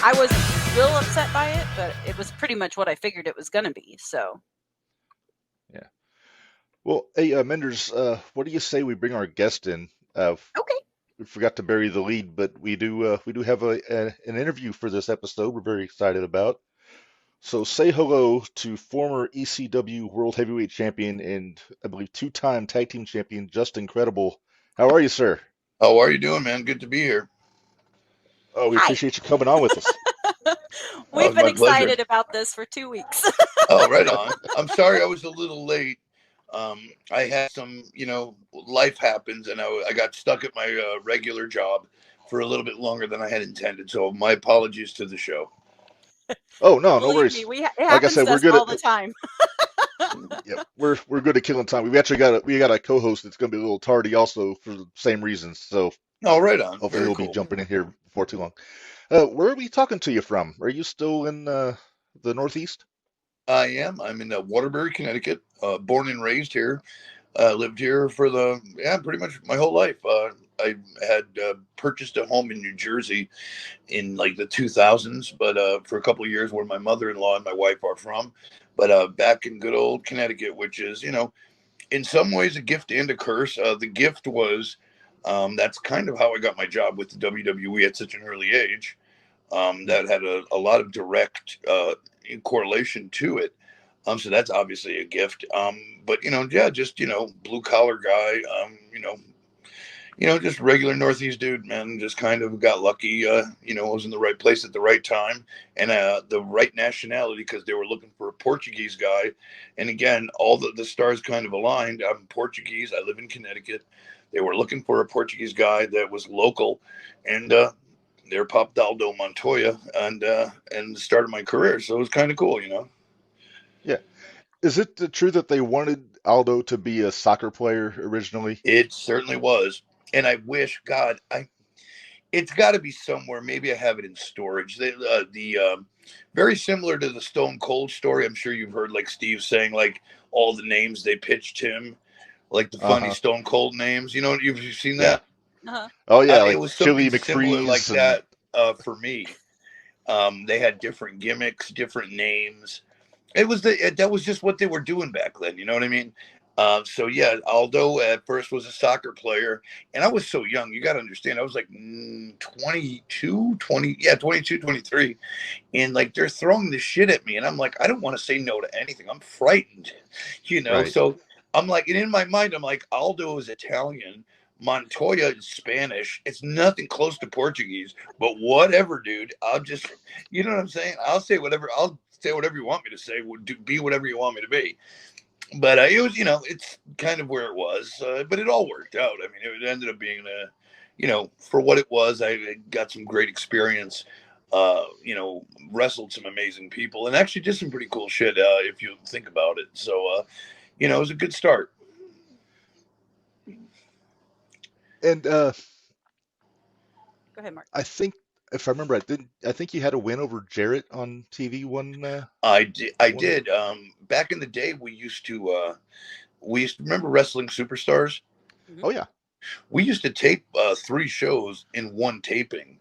I wasn't real upset by it, but it was pretty much what I figured it was going to be. So, Yeah. Well, hey, Menders, what do you say we bring our guest in? okay. We forgot to bury the lead, but we do have an interview for this episode. We're very excited about. So say hello to former ECW World Heavyweight Champion and I believe two-time Tag Team Champion Justin Credible. How are you, sir? How are you doing, man? Good to be here. Oh, we Hi. appreciate you coming on with us. Oh, We've it's been my pleasure. excited about this for 2 weeks. Oh, right on. I'm sorry I was a little late. I had some, life happens, and I got stuck at my regular job for a little bit longer than I had intended. So my apologies to the show. Oh no, no Believe me, worries. it Like I happens said, to we're us good all at the time. yeah, we're good at killing time. We got a co-host that's going to be a little tardy also for the same reasons. So Oh, right on. hopefully Very he'll be cool. jumping in here before too long. Where are we talking to you from? Are you still in the Northeast? I am. I'm in Waterbury, Connecticut. Born and raised here. Lived here for pretty much my whole life. I had purchased a home in New Jersey in like the 2000s, but for a couple of years where my mother-in-law and my wife are from. But back in good old Connecticut, which is, in some ways a gift and a curse. The gift was that's kind of how I got my job with the WWE at such an early age. That had a lot of direct correlation to it. So that's obviously a gift. But yeah, just blue collar guy. Just regular Northeast dude, man. Just kind of got lucky. Was in the right place at the right time and the right nationality because they were looking for a Portuguese guy. And again, all the stars kind of aligned. I'm Portuguese. I live in Connecticut. They were looking for a Portuguese guy that was local, and there popped Aldo Montoya and started my career. So it was kind of cool. Yeah. Is it true that they wanted Aldo to be a soccer player originally? It certainly was. And I wish God it's got to be somewhere. Maybe I have it in storage. The very similar to the Stone Cold story. I'm sure you've heard like Steve saying like all the names they pitched him, like the funny Uh-huh. Stone Cold names. You've seen Yeah. that. Uh-huh. Oh yeah, It like was Chili something similar like McFreeze and that for me. They had different gimmicks, different names. That was just what they were doing back then. You know what I mean? So yeah, Aldo at first was a soccer player, and I was so young. You got to understand, I was like 22, 20, yeah, 22, 23, and like they're throwing this shit at me, and I'm like, I don't want to say no to anything. I'm frightened, right. So I'm like, and in my mind, I'm like, Aldo is Italian. Montoya is Spanish. It's nothing close to Portuguese, but whatever, dude. I'll just, you know what I'm saying? I'll say whatever. I'll say whatever you want me to say. Be whatever you want me to be. But it was, it's kind of where it was. But it all worked out. I mean, it ended up being for what it was. I got some great experience. Wrestled some amazing people and actually did some pretty cool shit if you think about it. So, it was a good start. And Go ahead, Mark. I think if I remember, I think you had a win over Jarrett on TV one I did. I one. did. Back in the day, we used to remember wrestling superstars. Hmm. Oh yeah. We used to tape 3 shows in one taping.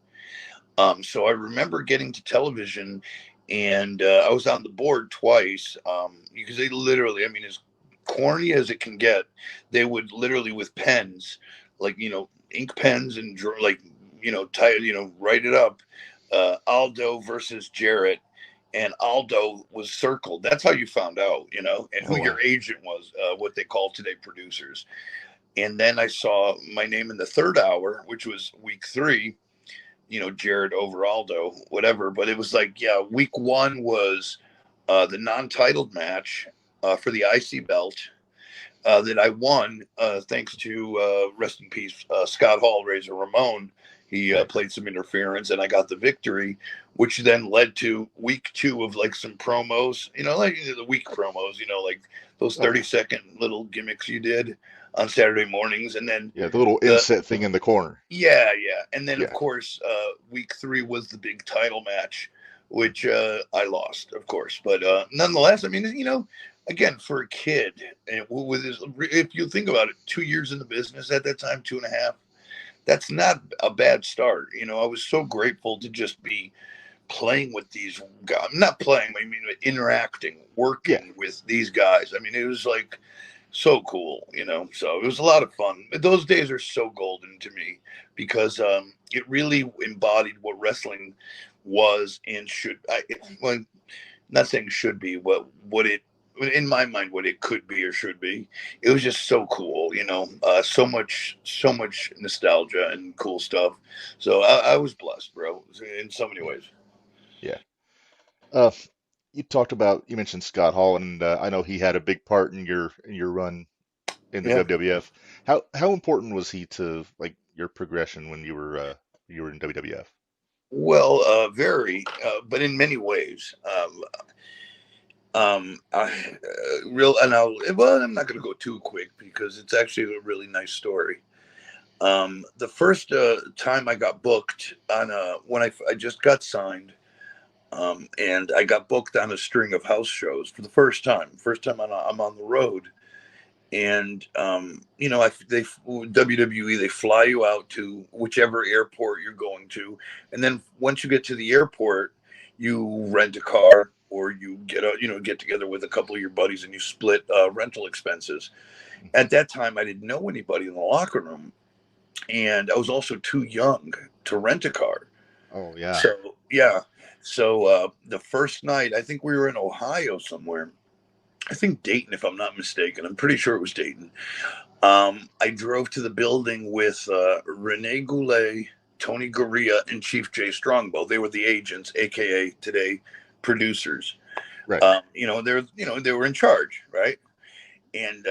So I remember getting to television, and I was on the board twice because they literally, I mean, as corny as it can get, they would literally with pens, like ink pens and like write it up. Aldo versus Jarrett, and Aldo was circled. That's how you found out, and Oh who wow. your agent was, what they call today producers. And then I saw my name in the third hour, which was week 3, Jared over Aldo, whatever. But it was like, yeah, week 1 was the non-titled match for the IC belt that I won, thanks to rest in peace Scott Hall, Razor Ramon. He Right. played some interference, and I got the victory, which then led to week 2 of like some promos, like the week promos, like those Oh yeah. 30-second little gimmicks you did on Saturday mornings, and then Yeah, the little the inset thing in the corner. yeah, and then of Yeah. course week 3 was the big title match, which I lost, of course, but nonetheless, I mean, again, for a kid, and with his, if you think about it, 2 years in the business at that time, 2.5, that's not a bad start. I was so grateful to just be playing with these guys, not playing, I mean interacting, Yeah. working with these guys. I mean, it was like so cool, you know. So it was a lot of fun. Those days are so golden to me because it really embodied what wrestling was and should. Well, not saying should be, what it in my mind what it could be or should be. It was just so cool, you know. So much nostalgia and cool stuff. So I was blessed, bro, in so many Yeah. ways. Yeah. You talked about, you mentioned Scott Hall, and I know he had a big part in your run in the Yeah. WWF. How important was he to like your progression when you were in WWF? Well, very, but in many ways. Real, and I'm not going to go too quick because it's actually a really nice story. The first time I got booked on when I just got signed, and I got booked on a string of house shows for the first time I'm on the road, and you know, they WWE, they fly you out to whichever airport you're going to, and then once you get to the airport, you rent a car or you get together with a couple of your buddies and you split rental expenses. At that time, I didn't know anybody in the locker room, and I was also too young to rent a car. Oh yeah. So yeah, so the first night, I think we were in Ohio somewhere. I think Dayton, if I'm not mistaken. I'm pretty sure it was Dayton. I drove to the building with Rene Goulet, Tony Gurria, and Chief Jay Strongbow. They were the agents, aka today producers. Right. They were in charge, right? And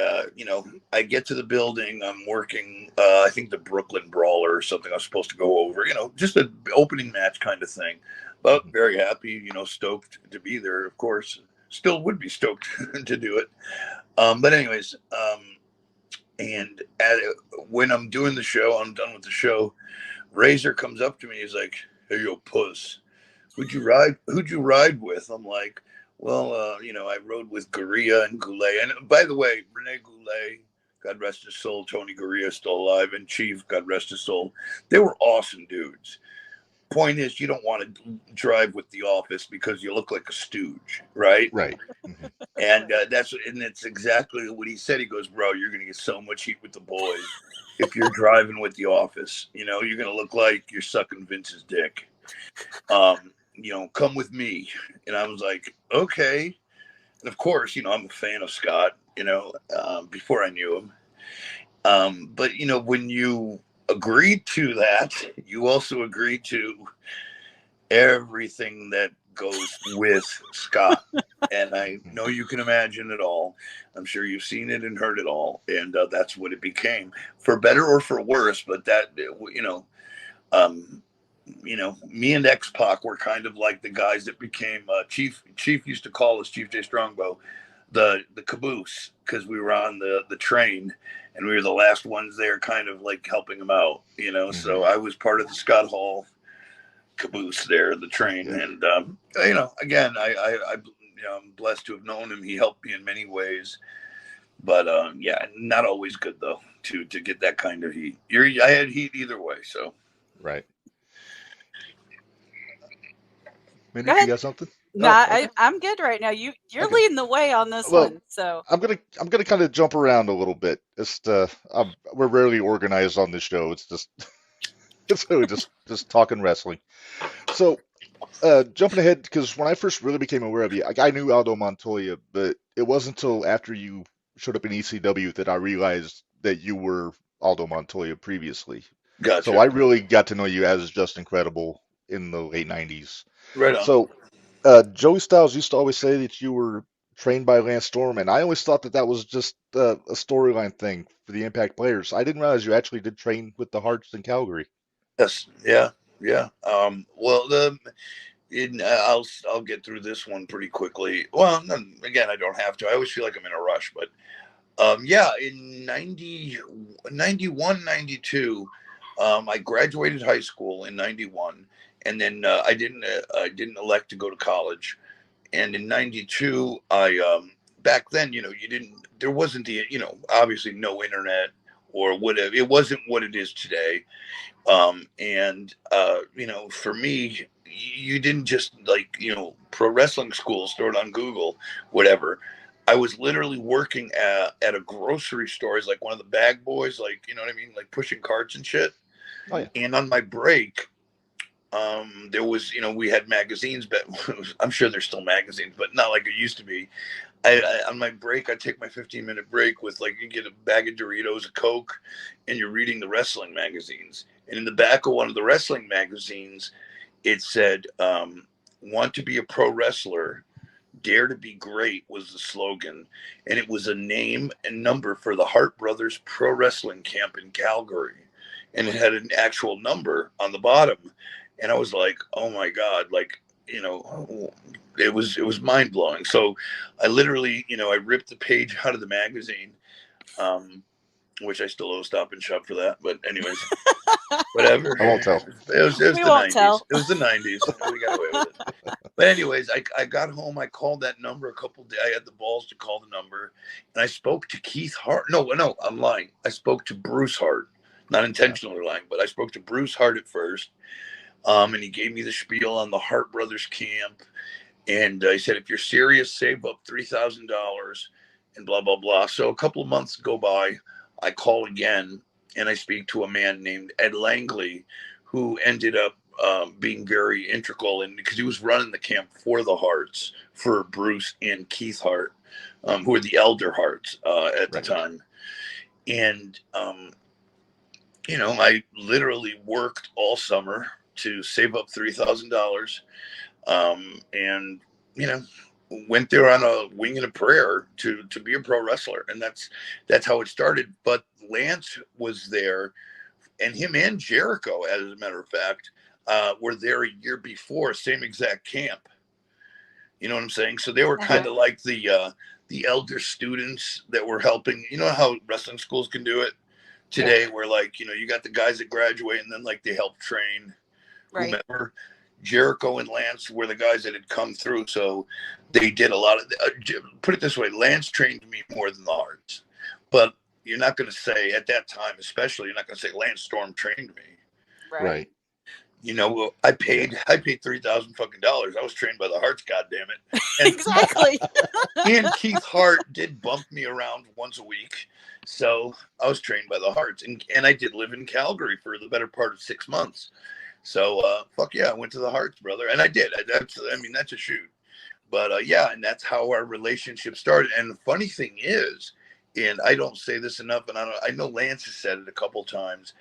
I get to the building. I'm working. I think the Brooklyn Brawler or something. I was supposed to go over. Just an opening match kind of thing. But Mhm. very happy. Stoked to be there. Of course, still would be stoked to do it. But anyways, and when I'm doing the show, I'm done with the show. Razor comes up to me. He's like, "Hey, yo, puss, Who'd you ride with?" I'm like, "Well, I rode with Gurria and Goulet. And by the way, Rene Goulet, God rest his soul, Tony Gurria is still alive, and Chief, God rest his soul. They were awesome dudes. Point is, you don't want to drive with the office because you look like a stooge, right?" Right. Hmm. And that's exactly what he said. He goes, "Bro, you're gonna get so much heat with the boys if you're driving with the office. You're gonna look like you're sucking Vince's dick. Come with me." And I was like, "Okay." And of course, I'm a fan of Scott. Before I knew him. But when you agreed to that, you also agreed to everything that goes with Scott. And I know you can imagine it all. I'm sure you've seen it and heard it all. And that's what it became, for better or for worse. But um, me and X Pac were kind of like the guys that became Chief. Chief used to call us, Chief J Strongbow, the caboose, because we were on the train and we were the last ones there, kind of like helping him out. Hmm. So I was part of the Scott Hall caboose there, the train, Yeah. and again, I'm blessed to have known him. He helped me in many ways, but yeah, not always good though to get that kind of heat. I had heat either way, so. Right. Go Minute, you ahead. got something? No, Oh, okay. I'm good right now. You're Okay. leading the way on this Well, one. So I'm gonna kind of jump around a little bit. Just we're rarely organized on this show. It's just it's really just talking wrestling. So jumping ahead, because when I first really became aware of you, I knew Aldo Montoya, but it wasn't until after you showed up in ECW that I realized that you were Aldo Montoya previously. So Gotcha. I really got to know you as Just Incredible in the late 90s. Right on. So Joey Styles used to always say that you were trained by Lance Storm, and I always thought that that was just a storyline thing for the Impact players. I didn't realize you actually did train with the Hearts in Calgary. Yes. Yeah. Yeah. Well, I'll get through this one pretty quickly. Well, again, I don't have to. I always feel like I'm in a rush, but yeah, in 91, 92, I graduated high school in 91, and then I didn't elect to go to college. And in 92, I back then, there wasn't obviously no internet or whatever. It wasn't what it is today. And for me, you didn't just like, pro wrestling school, stored on Google, whatever. I was literally working at a grocery store as like one of the bag boys, like, you know what I mean? Like pushing carts and shit. Oh yeah. And on my break, there was, we had magazines, but I'm sure there's still magazines, but not like it used to be. On my break, I take my 15-minute break with like, you get a bag of Doritos, a Coke, and you're reading the wrestling magazines. And in the back of one of the wrestling magazines, it said, want to be a pro wrestler, dare to be great was the slogan. And it was a name and number for the Hart Brothers Pro Wrestling Camp in Calgary. And it had an actual number on the bottom. And I was like, oh my God, like, it was mind blowing. So I literally, I ripped the page out of the magazine, which I still owe Stop and Shop for that. But anyways, whatever. I won't tell. It was We the won't 90s. tell. It was the 90s. We got away with it. But anyways, I got home. I called that number a couple days. I had the balls to call the number, and I spoke to Keith Hart. No, I'm lying. I spoke to Bruce Hart. Not intentionally lying, but I spoke to Bruce Hart at first. And he gave me the spiel on the Hart Brothers camp. And he said, if you're serious, save up $3,000 and blah, blah, blah. So a couple of months go by. I call again, and I speak to a man named Ed Langley, who ended up being very integral in, because he was running the camp for the Harts, for Bruce and Keith Hart, who were the elder Harts at the time. And, I literally worked all summer to save up $3,000, and went there on a wing and a prayer to be a pro wrestler, and that's how it started. But Lance was there, and him and Jericho, as a matter of fact, were there a year before, same exact camp. You know what I'm saying? So they were kind of like the elder students that were helping. You know how wrestling schools can do it today, where like you got the guys that graduate and then like they help train whomever. Jericho and Lance were the guys that had come through, so they did a lot of. Put it this way, Lance trained me more than the Harts, but you're not going to say at that time, especially, you're not going to say Lance Storm trained me. Right. I paid $3,000 fucking dollars. I was trained by the Harts, goddamn it. And, Exactly. And Keith Hart did bump me around once a week, so I was trained by the Harts, and I did live in Calgary for the better part of 6 months. So, fuck yeah, I went to the Hearts, brother. And I did. That's a shoot. But, and that's how our relationship started. And the funny thing is, and I don't say this enough, and I know Lance has said it a couple times,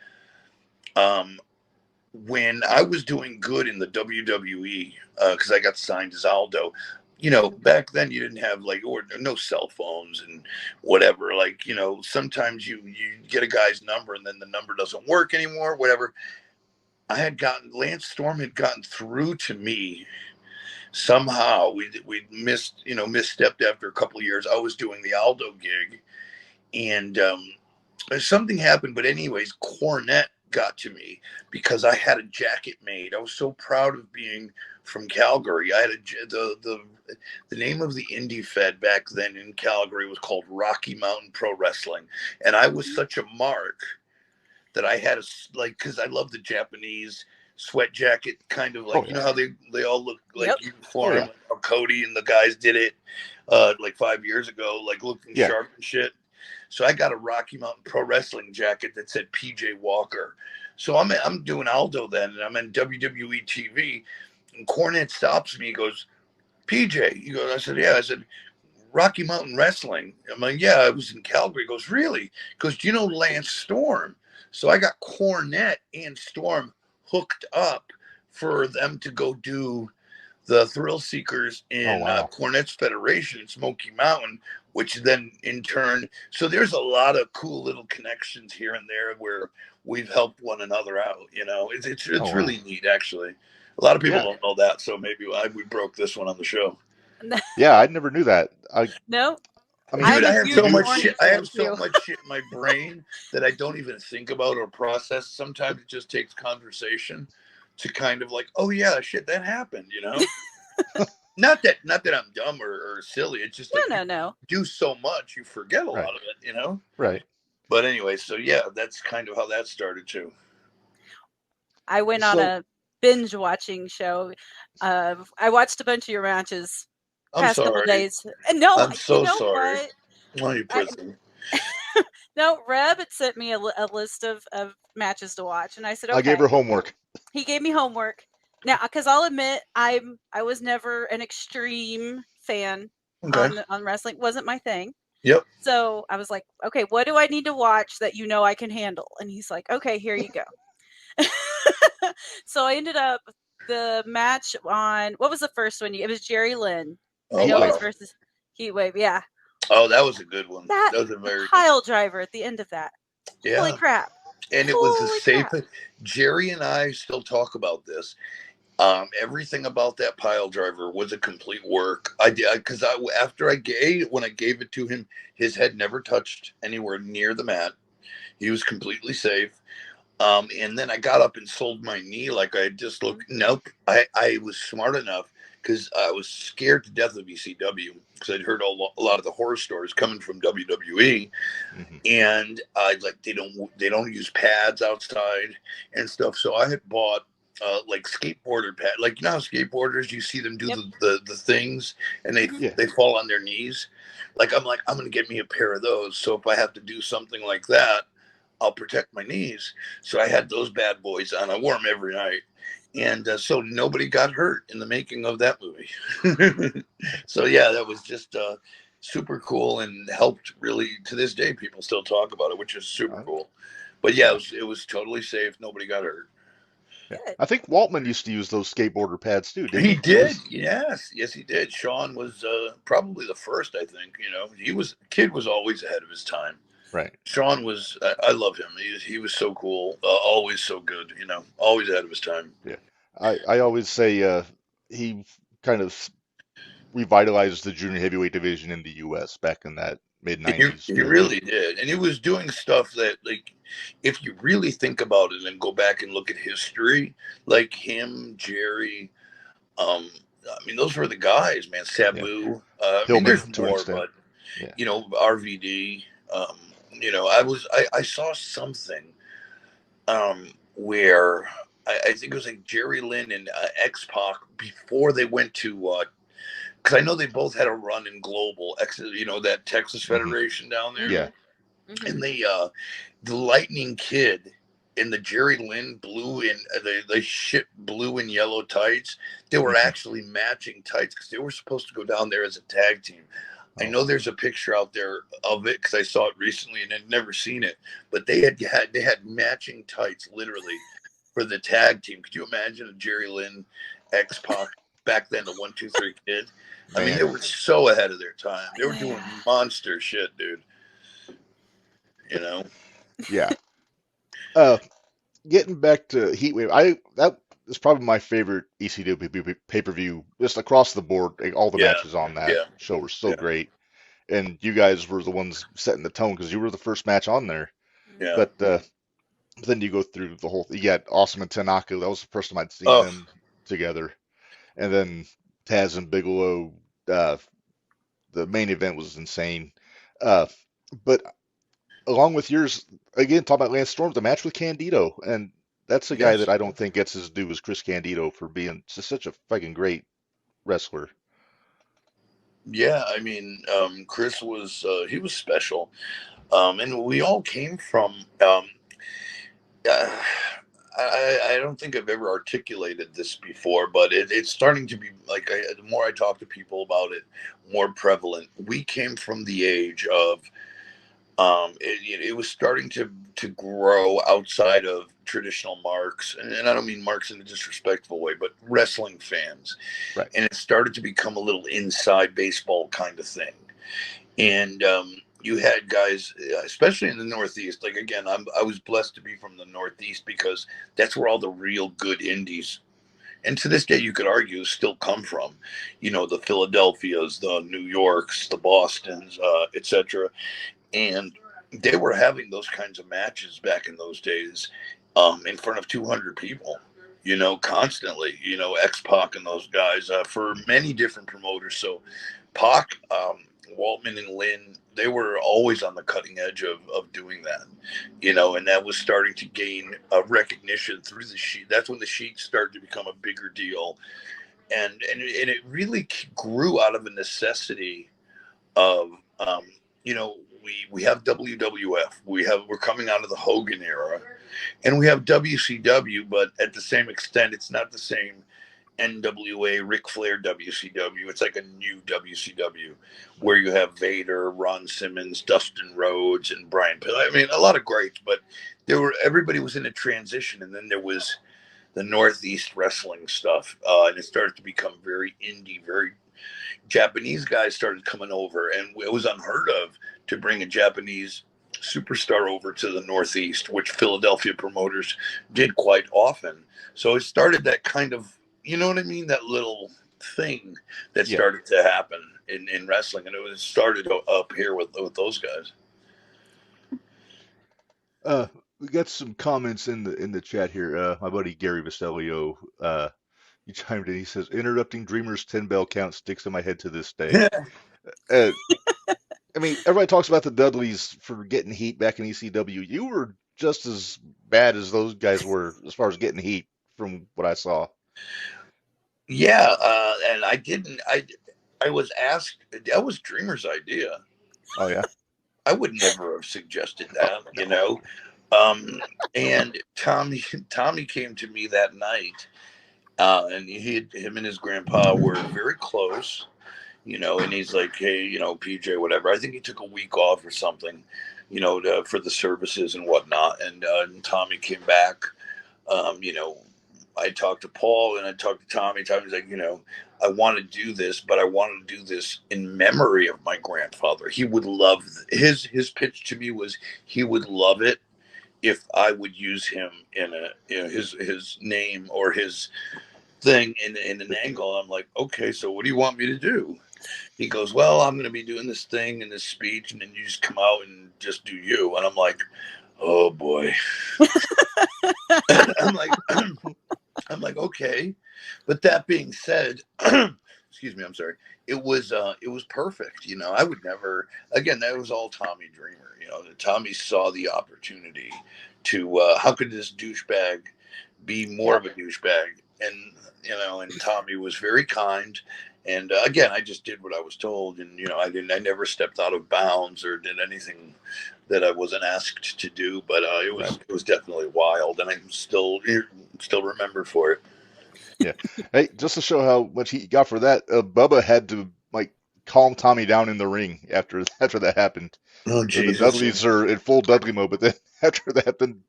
when I was doing good in the WWE, because I got signed as Aldo, back then you didn't have no cell phones and whatever. Like, sometimes you get a guy's number and then the number doesn't work anymore, whatever. Lance Storm had gotten through to me somehow. We misstepped after a couple of years. I was doing the Aldo gig, and something happened. But anyways, Cornette got to me because I had a jacket made. I was so proud of being from Calgary. I had the name of the indie fed back then in Calgary was called Rocky Mountain Pro Wrestling, and I was such a mark that I had because I love the Japanese sweat jacket, kind of like, how they all look like uniform. Like how Cody and the guys did it like 5 years ago, like looking sharp and shit. So I got a Rocky Mountain Pro Wrestling jacket that said PJ Walker. So I'm doing Aldo then, and I'm in WWE TV, and Cornette stops me. He goes, PJ. He goes, I said, yeah. I said, Rocky Mountain Wrestling. I'm like, yeah, I was in Calgary. He goes, really? He goes, do you know Lance Storm? So I got Cornette and Storm hooked up for them to go do the Thrill Seekers in Cornette's Federation in Smoky Mountain, which then in turn, so there's a lot of cool little connections here and there where we've helped one another out. It's really neat, actually. A lot of people don't know that, so maybe we broke this one on the show. Yeah, I never knew that. No. I mean, dude, I have so much Cornette shit. I have so much shit in my brain that I don't even think about or process. Sometimes it just takes conversation to kind of like, oh yeah, shit, that happened. Not that I'm dumb or silly. It's just no. You do so much, you forget a lot of it. Right. But anyway, so yeah, that's kind of how that started too. I went on binge watching show. I watched a bunch of your matches I'm past couple sorry. days. And no, I'm you so know sorry. what? Oh, you I, pussy. no, Reb had sent me a list of matches to watch, and I said, I gave her okay. homework. He gave me homework. Now, because I'll admit, I was never an extreme fan Okay. on wrestling. Wasn't my thing. Yep. So I was like, okay, what do I need to watch that I can handle? And he's like, okay, here you go. So I ended up the match on what was the first one? It was Jerry Lynn. Oh, I know it was wow. versus Heatwave. Yeah, Oh, that was a good one. that That was a very good. pile driver at the end of that. Holy Yeah. crap! And it was the Holy crap! safest. Jerry and I still talk about this. Everything about that pile driver was a complete work. I did because after when I gave it to him, his head never touched anywhere near the mat. He was completely safe. And then I got up and sold my knee like I just looked. Nope. I was smart enough because I was scared to death of ECW because I'd heard a lot of the horror stories coming from WWE, and I like they don't use pads outside and stuff. So I had bought like skateboarder pad, like you know how skateboarders you see them do the things and they fall on their knees. I'm gonna get me a pair of those. So if I have to do something like that, I'll protect my knees. So I had those bad boys on. I wore them every night. And so nobody got hurt in the making of that movie. So, yeah, that was just super cool and helped really to this day. People still talk about it, which is super cool. But, yeah, it was totally safe. Nobody got hurt. Yeah. I think Waltman used to use those skateboarder pads too, didn't he? He did. Yes, he did. Sean was probably the first, I think. You know, kid was always ahead of his time. Right. Sean was, I love him. He was so cool, always so good, you know, always ahead of his time. Yeah. I always say he kind of revitalized the junior heavyweight division in the U.S. back in that mid-90s He period. really did. And he was doing stuff that, like, if you really think about it and go back and look at history, like him, Jerry, I mean, those were the guys, man. Sabu. I mean, there's Hillman, to an more, extent. but, Yeah. you know, RVD. You know, I saw something where I think it was like Jerry Lynn and X Pac before they went to because I know they both had a run in Global, you know, that Texas Federation down there. Yeah. And the Lightning Kid and the Jerry Lynn blue and the shit blue and yellow tights, they were actually matching tights because they were supposed to go down there as a tag team. I know there's a picture out there of it because I saw it recently and I'd never seen it, but they had matching tights literally for the tag team. Could you imagine a Jerry Lynn, X Pac back then, the 1, 2, 3 Kid? I mean, they were so ahead of their time. They were doing monster shit, dude. You know? Yeah. Getting back to Heatwave, that is probably my favorite ECW pay-per-view, just across the board. All the matches on that show were so great, and you guys were the ones setting the tone because you were the first match on there. Yeah. But then you go through the whole. You got Awesome and Tanaka. That was the first time I'd seen them together, and then Taz and Bigelow. The main event was insane. But along with yours, again, talking about Lance Storm, the match with Candido, and that's a guy that I don't think gets his due as Chris Candido for being just such a fucking great wrestler. Yeah, I mean, Chris was he was special, and we all came from. Uh, I don't think I've ever articulated this before, but it's starting to be like the more I talk to people about it, more prevalent. We came from the age of it was starting to grow outside of traditional marks, and I don't mean marks in a disrespectful way, but wrestling fans, right? And it started to become a little inside baseball kind of thing, and you had guys, especially in the Northeast. Like again, I was blessed to be from the Northeast because that's where all the real good indies, and to this day you could argue, still come from. You know, the Philadelphias, the New Yorks, the Bostons, etc. And they were having those kinds of matches back in those days, in front of 200 people, you know, constantly, you know, X-Pac and those guys, for many different promoters. So Pac, Waltman and Lynn, they were always on the cutting edge of doing that, and that was starting to gain recognition through the sheet. That's when the sheets started to become a bigger deal, and it really grew out of a necessity of, you know, we have WWF, we're coming out of the Hogan era, and we have WCW, but at the same extent, it's not the same NWA, Ric Flair WCW. It's like a new WCW where you have Vader, Ron Simmons, Dustin Rhodes, and Brian Pill. I mean, a lot of greats, but everybody was in a transition, and then there was the Northeast wrestling stuff, and it started to become very indie, very Japanese guys started coming over, and it was unheard of to bring a Japanese superstar over to the Northeast, which Philadelphia promoters did quite often. So it started that kind of, you know what I mean, that little thing that Yeah. started to happen in wrestling, and it was started up here with those guys. We got some comments in the chat here. My buddy Gary Vastellio, he chimed in. He says, "Interrupting Dreamer's 10 bell count sticks in my head to this day." Uh, I mean, everybody talks about the Dudleys for getting heat back in ECW. You were just as bad as those guys were as far as getting heat, from what I saw. Yeah, and I didn't. I was asked. That was Dreamer's idea. Oh yeah. I would never have suggested that, No. And Tommy came to me that night, and him and his grandpa were very close, and he's like, hey, PJ, whatever. I think he took a week off or something, for the services and whatnot. And Tommy came back. I talked to Paul and I talked to Tommy. Tommy's like, I want to do this, but I want to do this in memory of my grandfather. He would love his pitch to me was he would love it if I would use him in his name or his thing in an angle. I'm like, okay, so what do you want me to do? He goes, well, I'm going to be doing this thing and this speech, and then you just come out and just do you. And I'm like, oh boy. I'm like, okay. But that being said, excuse me, I'm sorry. It was perfect. I would never, again, that was all Tommy Dreamer. Tommy saw the opportunity to, how could this douchebag be more of a douchebag? And Tommy was very kind. And again, I just did what I was told, and I never stepped out of bounds or did anything that I wasn't asked to do. But it was definitely wild, and I'm still remembered for it. Yeah. Hey, just to show how much he got for that, Bubba had to like calm Tommy down in the ring after that happened. Oh The Jesus! Dudleys are in full Dudley mode, but then after that, then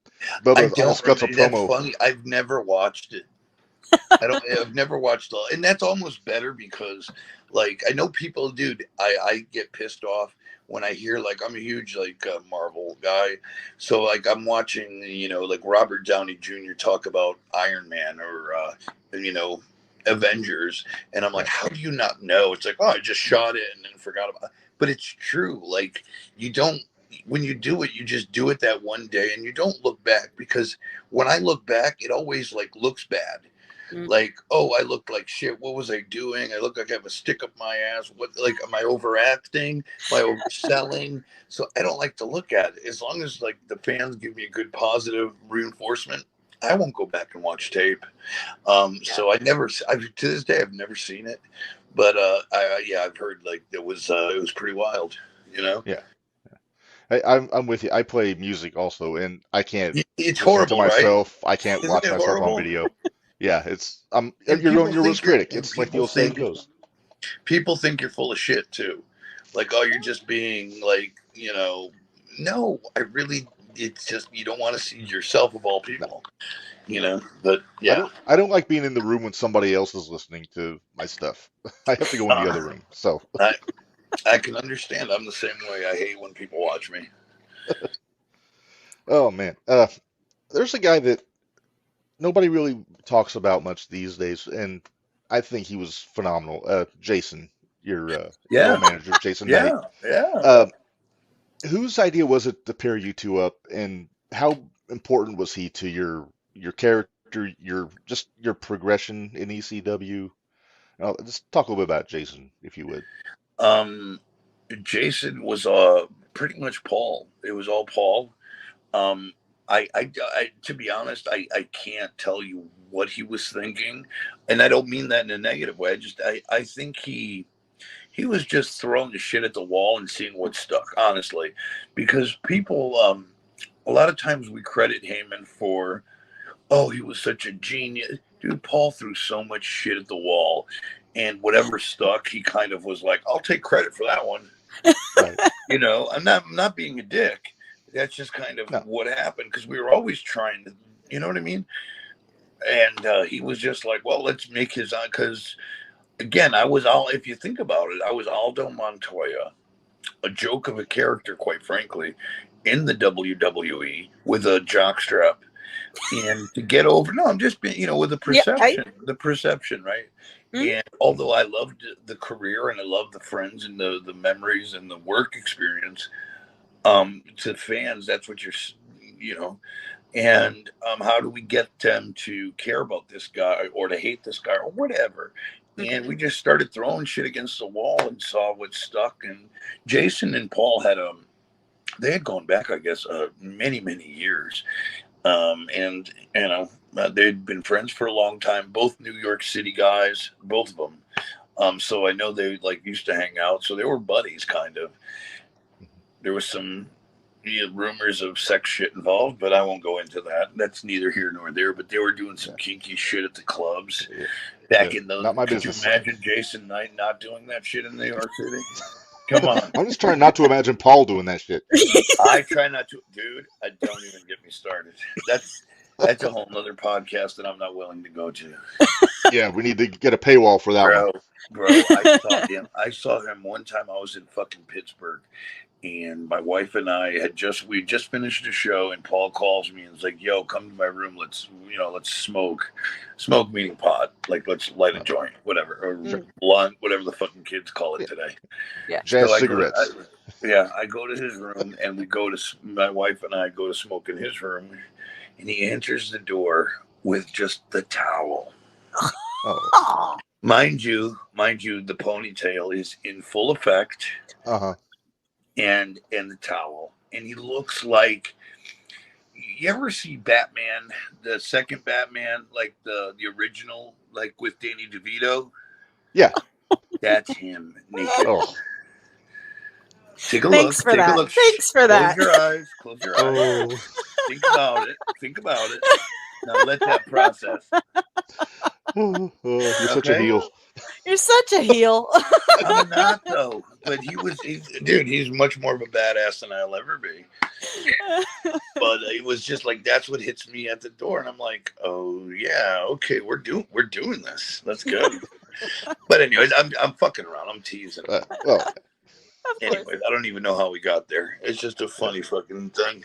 Bubba almost cuts a promo. Funny. I've never watched it. I've never watched all, and that's almost better because, like, I know people, dude. I get pissed off when I hear, like, I'm a huge Marvel guy, so like I'm watching like Robert Downey Jr. talk about Iron Man or Avengers, and I'm like, how do you not know? It's like, oh, I just shot it and then forgot about it. But it's true. Like, you don't. When you do it, you just do it that one day, and you don't look back, because when I look back, it always like looks bad. Like, oh, I look like shit. What was I doing? I look like I have a stick up my ass. What, like, am I overacting? Am I overselling? So I don't like to look at it. As long as like the fans give me a good positive reinforcement, I won't go back and watch tape. So to this day, I've never seen it, but I've heard like it was pretty wild. Yeah. I'm with you. I play music also, and I can't It's listen to horrible, right? myself. I can't Isn't watch it myself on horrible? video. Yeah, it's And you're people your worst think you're, critic. and It's like the people old saying think goes. people think you're full of shit too. Like, oh, you're just being like, no, it's just, you don't want to see yourself of all No, people, no. but yeah. I don't like being in the room when somebody else is listening to my stuff. I have to go in the other Uh, room. So, I, I can understand. I'm the same way. I hate when people watch me. oh man, there's a guy that nobody really talks about much these days, and I think he was phenomenal. Jason, your Yeah. old manager, Jason Knight. Yeah. Yeah. Uh, whose idea was it to pair you two up, and how important was he to your character, your progression in ECW? Just talk a little bit about Jason, if you would. Um, Jason was pretty much Paul. It was all Paul. Um, to be honest, I can't tell you what he was thinking, and I don't mean that in a negative way. I think he was just throwing the shit at the wall and seeing what stuck. Honestly, because people, a lot of times we credit Heyman for, oh, he was such a genius. Dude, Paul threw so much shit at the wall, and whatever stuck, he kind of was like, I'll take credit for that one. Right. I'm not being a dick. That's just kind of No. what happened because we were always trying to, you know what I mean? And he was just like, well, let's make his own. Because again, if you think about it, I was Aldo Montoya, a joke of a character, quite frankly, in the WWE with a jockstrap. And to get over, no, I'm just being, with the perception, right? Mhm. And although I loved the career and I loved the friends and the memories and the work experience, to fans, that's what and how do we get them to care about this guy or to hate this guy or whatever? And we just started throwing shit against the wall and saw what stuck. And Jason and Paul they had gone back, I guess, many years. And they'd been friends for a long time, both New York City guys, both of them. So I know they used to hang out, so they were buddies, kind of. There was some rumors of sex shit involved, but I won't go into that. That's neither here nor there. But they were doing some kinky shit at the clubs back in those. Not my Could business. you imagine Jason Knight not doing that shit in New York City? Come on. I'm just trying not to imagine Paul doing that shit. I try not to, dude. Don't even get me started. That's a whole nother podcast that I'm not willing to go to. Yeah, we need to get a paywall for that one. Bro, I saw him one time. I was in fucking Pittsburgh, and my wife and I we just finished a show, and Paul calls me and is like, "Yo, come to my room. Let's smoke meaning pot. Like, let's light a joint, whatever, or blunt, whatever the fucking kids call it today." Yeah. Jazz So cigarettes. I go to his room, and my wife and I go to smoke in his room, and he enters the door with just the towel. Oh. Mind you, the ponytail is in full effect. Uh-huh. And the towel. And he looks like, you ever see Batman, the second Batman, like the original, like with Danny DeVito? Yeah. That's him naked. Oh. Take a Thanks look. for that. Thanks for that. Close your eyes. Oh. Think about it. Now let that process. Oh, you're such a heel. You're such a heel. I'm not though, but he's much more of a badass than I'll ever be. But it was just like, that's what hits me at the door, and I'm like, oh yeah, okay, we're doing this. Let's go. But anyways, I'm fucking around. I'm teasing. Well, anyways, I don't even know how we got there. It's just a funny fucking thing.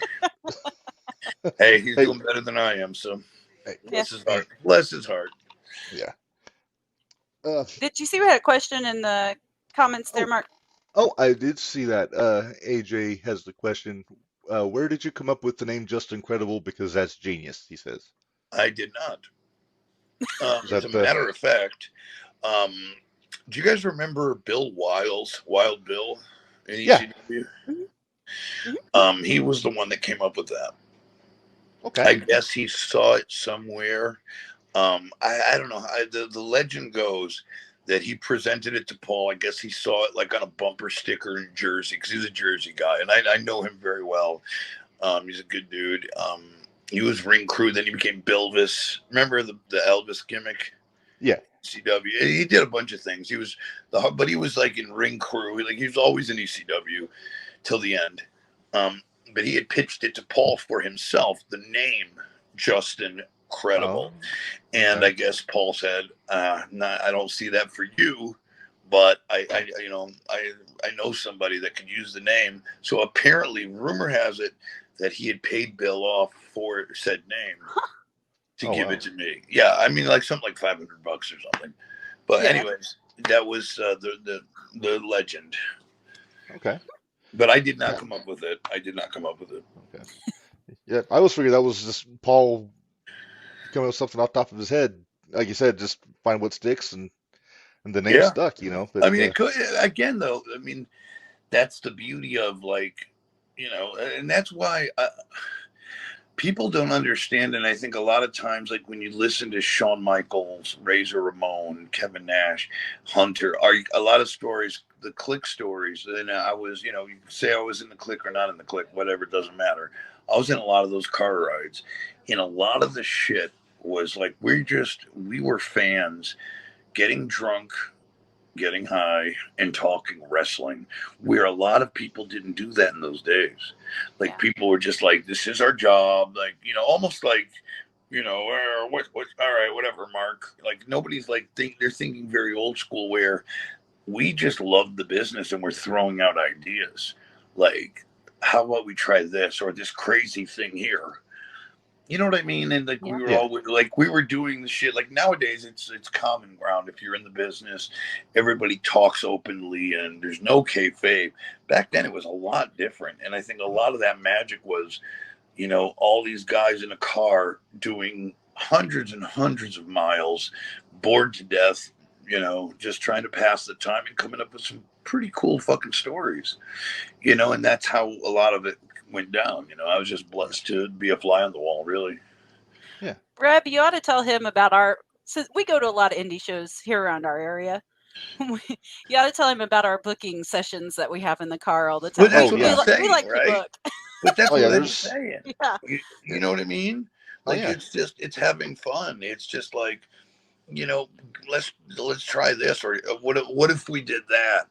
Hey, he's doing better than I am, so bless his heart. Bless his heart. Yeah. Did you see we had a question in the comments there, Mark? Oh, I did see that. AJ has the question. Where did you come up with the name Just Incredible? Because that's genius, he says. I did not. As a matter of fact, do you guys remember Bill Wiles, Wild Bill in ECW? Mm-hmm. He was the one that came up with that. Okay. I guess he saw it somewhere. I don't know. The legend goes that he presented it to Paul. I guess he saw it like on a bumper sticker in Jersey, because he's a Jersey guy, and I know him very well. He's a good dude. He was ring crew, then he became Bilvis. Remember the Elvis gimmick? Yeah. ECW. He did a bunch of things. But he was like in ring crew. Like, he was always in ECW till the end. But he had pitched it to Paul for himself, the name Justin Credible. And I guess Paul said, I don't see that for you, but I know somebody that could use the name. So apparently, rumor has it that he had paid Bill off for said name to give it to me. Yeah, I mean, like something like $500 or something. But anyways, that was the legend. Okay. But I did not come up with it. Okay. Yeah, I always figured that was just Paul coming up with something off the top of his head. Like you said, just find what sticks, and the name stuck, But, I mean, it could, again, though, I mean, that's the beauty of, like, and that's why people don't understand. And I think a lot of times, like when you listen to Shawn Michaels, Razor Ramon, Kevin Nash, Hunter, are a lot of stories, the click stories. And I was, you say I was in the click or not in the click, whatever, it doesn't matter. I was in a lot of those car rides, and a lot of the shit was like we were fans getting drunk, getting high, and talking wrestling, where a lot of people didn't do that in those days. Like, Yeah. people were just like, this is our job, like, almost like, what, all right, whatever, Mark. Like, nobody's like, they're thinking very old school, where we just love the business and we're throwing out ideas. Like, how about we try this or this crazy thing here? You know what I mean? And like, we Yeah. were Yeah. all like, we were doing the shit. Like, nowadays, it's common ground. If you're in the business, everybody talks openly, and there's no kayfabe. Back then, it was a lot different, and I think a lot of that magic was, all these guys in a car doing hundreds and hundreds of miles, bored to death. Just trying to pass the time and coming up with some pretty cool fucking stories. And that's how a lot of it went down. I was just blessed to be a fly on the wall, really. Yeah. Reb, you ought to tell him about our. Since we go to a lot of indie shows here around our area, you ought to tell him about our booking sessions that we have in the car all the But time. that's Oh what We I'm yeah. we saying, like to right? book. But that's Oh yeah. what I'm There's saying. Yeah. You know what I mean? oh Like, yeah. it's having fun. It's just like, you know, let's try this, or what if we did that?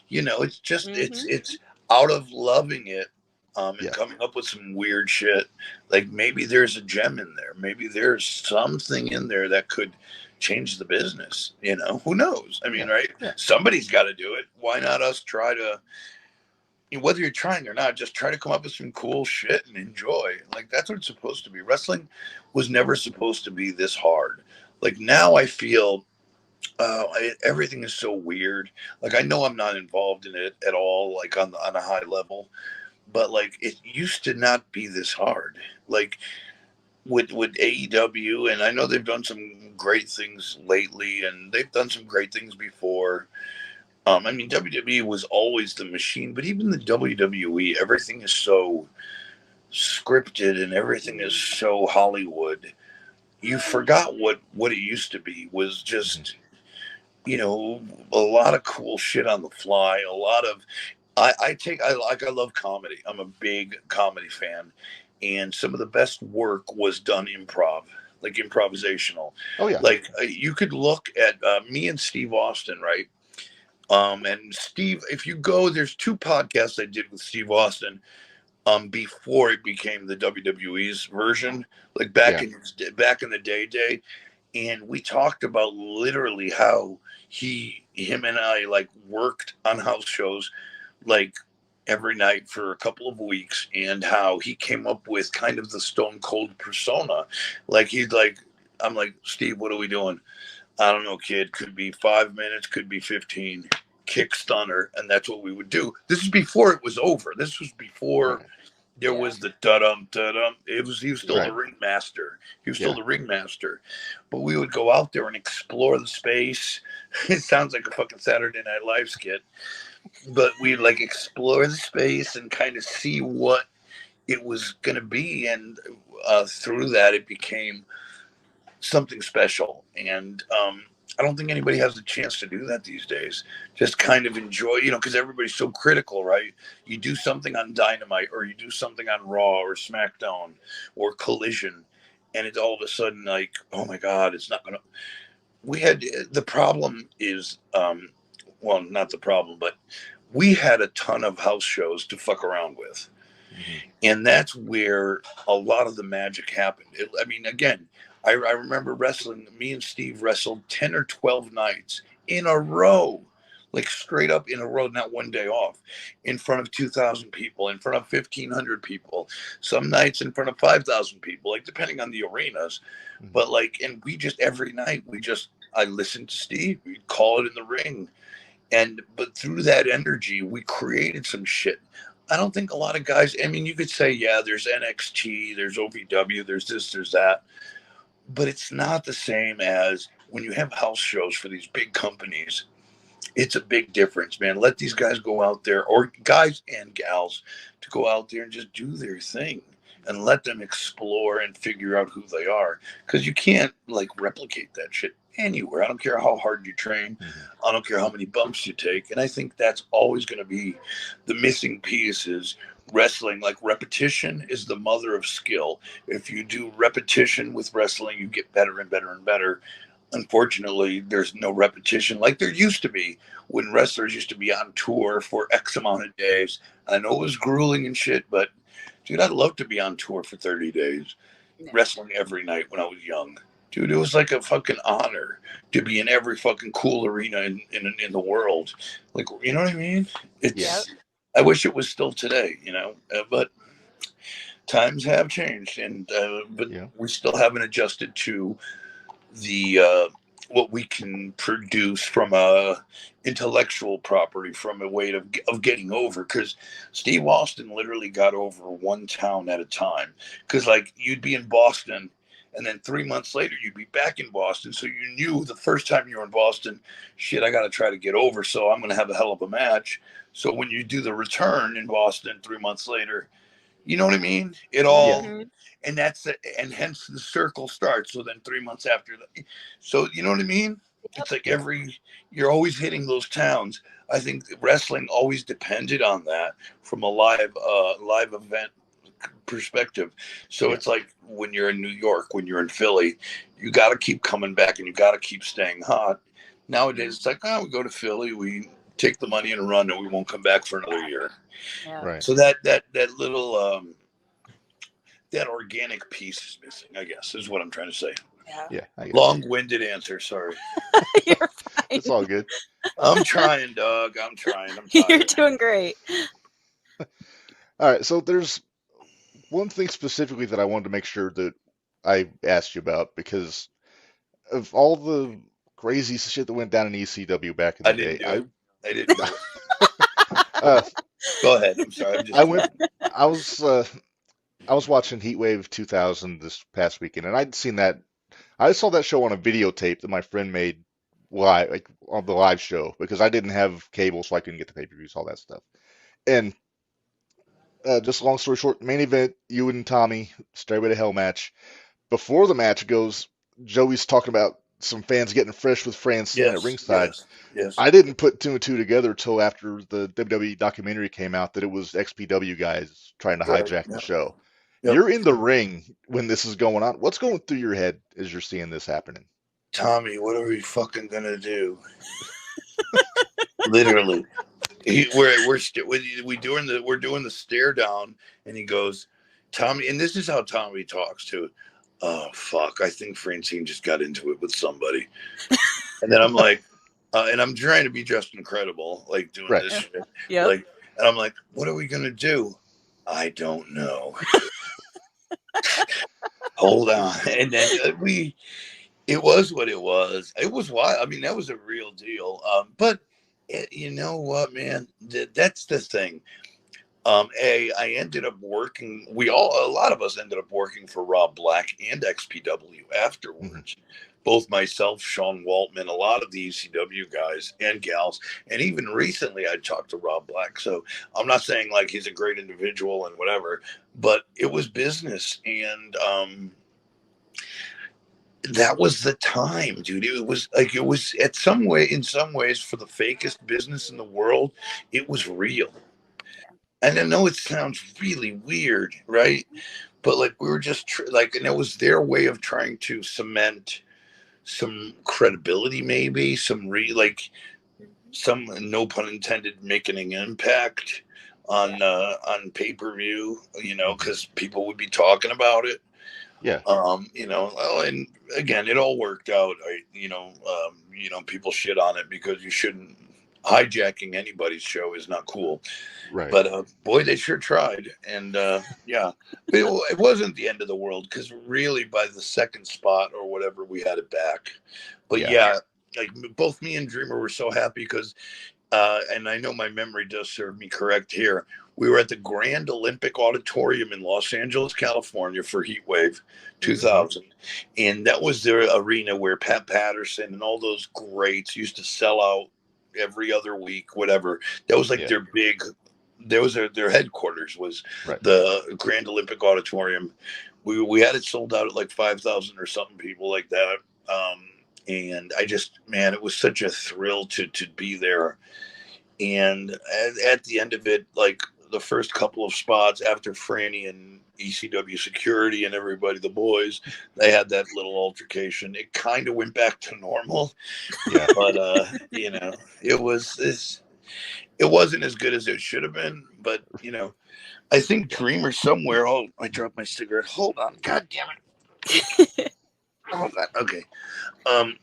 It's just Mm-hmm. it's out of loving it, and Yeah. coming up with some weird shit. Like, maybe there's a gem in there. Maybe there's something in there that could change the business. Who knows? I mean, Yeah. right? Yeah. Somebody's got to do it. Why not us try to? Whether you're trying or not, just try to come up with some cool shit and enjoy. Like, that's what it's supposed to be. Wrestling was never supposed to be this hard. Like, now I feel everything is so weird. Like, I know I'm not involved in it at all, like on a high level, but like, it used to not be this hard. Like, with AEW, and I know they've done some great things lately, and they've done some great things before. I mean, WWE was always the machine, but even the WWE, everything is so scripted and everything is so Hollywood. You forgot what it used to be was Mhm. just, you know a lot of cool shit on the fly. A lot of I love comedy. I'm a big comedy fan, and some of the best work was done improv, like improvisational. Oh yeah. Like, you could look at me and Steve Austin, right? And Steve, if you go, there's two podcasts I did with Steve Austin, before it became the WWE's version, like Yeah. back in the day, and we talked about literally how him and I, like, worked on house shows, like, every night for a couple of weeks, and how he came up with kind of the Stone Cold persona. Like, I'm like, Steve, what are we doing? I don't know, kid. Could be 5 minutes, could be 15. Kick stunner, and that's what we would do. This is before it was over. This was before Right. there Yeah. was the da-dum da-dum. He was still the Right. ringmaster. He was still Yeah. the ringmaster. But we would go out there and explore the space. It sounds like a fucking Saturday Night Live skit. But we'd, like, explore the space and kind of see what it was gonna be, and through that it became something special. And I don't think anybody has a chance to do that these days. Just kind of enjoy, because everybody's so critical, right? You do something on Dynamite, or you do something on Raw or SmackDown or Collision, and it's all of a sudden like, oh my God, it's not going to. We had the problem is, well, not the problem, but we had a ton of house shows to fuck around with, Hmm. and that's where a lot of the magic happened. I mean, again, I remember wrestling. Me and Steve wrestled 10 or 12 nights in a row, like straight up in a row, not one day off, in front of 2,000 people, in front of 1,500 people, some nights in front of 5,000 people, like, depending on the arenas. Hmm. But like, and we just, every night, I listened to Steve. We'd call it in the ring, but through that energy, we created some shit. I don't think a lot of guys. I mean, you could say, yeah, there's NXT, there's OVW, there's this, there's that, but it's not the same as when you have house shows for these big companies, It's a big difference, man. Let these guys go out there, or guys and gals, to go out there and just do their thing and let them explore and figure out who they are. Because you can't like replicate that shit anywhere. I don't care how hard you train. Mhm. I don't care how many bumps you take. And I think that's always going to be the missing piece is wrestling. Like repetition is the mother of skill. If you do repetition with wrestling, you get better and better and better. Unfortunately, there's no repetition like there used to be when wrestlers used to be on tour for X amount of days. I know it was grueling and shit, but dude, I'd love to be on tour for 30 days, Yeah. wrestling every night when I was young. Dude, it was like a fucking honor to be in every fucking cool arena in the world. Like, you know what I mean? Yeah. Yep. It's, I wish it was still today, but times have changed, but Yeah. we still haven't adjusted to the what we can produce from a intellectual property, from a way of getting over, because Steve Austin literally got over one town at a time, because like you'd be in Boston and then 3 months later you'd be back in Boston, so you knew the first time you were in Boston, shit, I got to try to get over, so I'm going to have a hell of a match. So when you do the return in Boston 3 months later, you know what I mean? It Yeah. all, Hmm. and and hence the circle starts. So then 3 months after that, so you know what I mean? Yep. It's like Yeah. you're always hitting those towns. I think wrestling always depended on that from a live event perspective. So Yeah. it's like when you're in New York, when you're in Philly, you got to keep coming back and you got to keep staying hot. Nowadays, it's like, we go to Philly, we take the money and run, and we won't come back for another year. Yeah. Right. So that little that organic piece is missing, I guess, is what I'm trying to say. Yeah. Yeah. I got you. Long-winded answer, sorry. You're It's fine. all good. I'm trying, Doug. I'm trying. I'm You're tired. doing great. All right. So there's one thing specifically that I wanted to make sure that I asked you about because of all the crazy shit that went down in ECW back in I the didn't day. do it. I didn't do it. Uh, Go ahead. I'm sorry. I'm I just went. teasing. I was. I was watching Heatwave 2000 this past weekend, and I'd seen that. I saw that show on a videotape that my friend made live, like on the live show, because I didn't have cable, so I couldn't get the pay-per-views, all that stuff. And just long story short, main event, you and Tommy, Stairway to Hell match. Before the match goes, Joey's talking about some fans getting fresh with Francine at Yes. ringside. Yes. Yes. I didn't put two and two together till after the WWE documentary came out that it was XPW guys trying to Right. hijack the Yep. show. Yep. You're in the ring when this is going on. What's going through your head as you're seeing this happening? Tommy, what are we fucking gonna do? Literally, we're doing the stare down, and he goes, Tommy, and this is how Tommy talks too. Oh fuck! I think Francine just got into it with somebody, and then I'm like, and I'm trying to be just incredible, like doing Right. this Yeah. shit, Yep. like, and I'm like, what are we gonna do? I don't know. Hold on, and then it was what it was. It was wild. I mean, that was a real deal. But you know what, man? That's the thing. I ended up working. A lot of us ended up working for Rob Black and XPW Hmm. afterwards. Both myself, Sean Waltman, a lot of the ECW guys and gals, and even recently I talked to Rob Black. So I'm not saying like he's a great individual and whatever, but it was business, and that was the time, dude. It was in some ways, for the fakest business in the world, it was real. And I know it sounds really weird, right? But like we were just like, and it was their way of trying to cement some credibility, maybe like some, no pun intended, making an impact Yeah. on pay per view. Hmm. Because people would be talking about it. Yeah. Well, and again, it all worked out. People shit on it because you shouldn't. Hijacking anybody's show is not cool. Right. But boy, they sure tried, and yeah, it wasn't the end of the world, because really by the second spot or whatever, we had it back. But Yeah. yeah, like both me and Dreamer were so happy because and I know my memory does serve me correct here. We were at the Grand Olympic Auditorium in Los Angeles, California for Heatwave Hmm. Hmm. 2000. And that was the arena where Pat Patterson and all those greats used to sell out every other week, whatever. That was like Yeah. their big. There was their headquarters was Right. the Grand Olympic Auditorium. We had it sold out at like 5,000 or something people like that. And I just, man, it was such a thrill to be there. And at the end of it, like the first couple of spots after Franny and ECW security and everybody, the boys, they had that little altercation. It kind of went back to normal, Yeah. but it wasn't as good as it should have been. But I think Dreamer somewhere. Oh, I dropped my cigarette. Hold on, God damn it. Hold on. Okay.